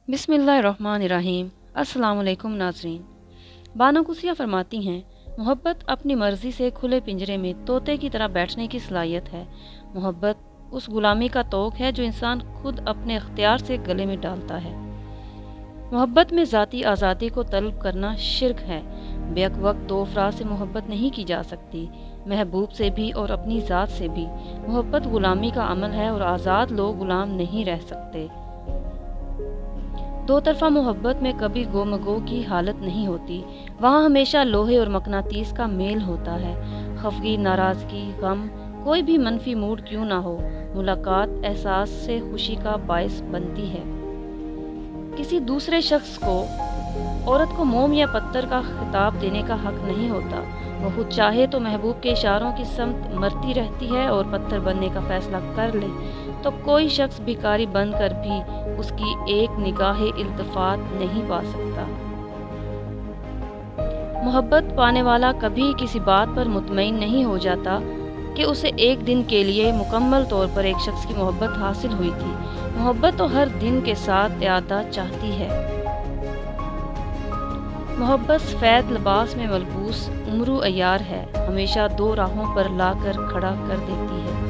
बिस्मिल्लाहिर्रहमानिर्रहीम। अस्सलाम वालेकुम नाज़रीन। बानो कुसिया फरमाती हैं, मोहब्बत अपनी मर्ज़ी से खुले पिंजरे में तोते की तरह बैठने की सलाहियत है। मोहब्बत उस गुलामी का तोक है जो इंसान खुद अपने इख्तियार से गले में डालता है। मोहब्बत में ज़ाती आज़ादी को तलब करना शिर्क है। बेक वक्त दो अफराद से मोहब्बत नहीं की जा सकती, महबूब से भी और अपनी ज़ात से भी। मोहब्बत गुलामी का अमल है और आज़ाद लोग गुलाम नहीं रह सकते। दो तरफ़ा मोहब्बत में कभी गोमगो की हालत नहीं होती, वहाँ हमेशा लोहे और मकनातीस का मेल होता है। खफगी, नाराज़गी, गम, कोई भी मनफी मूड क्यों ना हो, मुलाकात एहसास से खुशी का बायस बनती है। किसी दूसरे शख्स को औरत को मोम या पत्थर का खिताब देने का हक नहीं होता। वो खुद चाहे तो महबूब के इशारों की समत मरती रहती है और पत्थर बनने का फैसला कर ले तो कोई शख्स भिखारी बनकर भी उसकी एक निगाहे इल्तफात नहीं पा सकता। मोहब्बत पाने वाला कभी किसी बात पर मुतमईन नहीं हो जाता कि उसे एक दिन के लिए मुकम्मल तौर पर एक शख्स की मोहब्बत हासिल हुई थी। मोहब्बत तो हर दिन के साथ यादा चाहती है। मोहब्बत सफ़ेद लिबास में मलबूस उम्र अय्यार है, हमेशा दो राहों पर लाकर खड़ा कर देती है।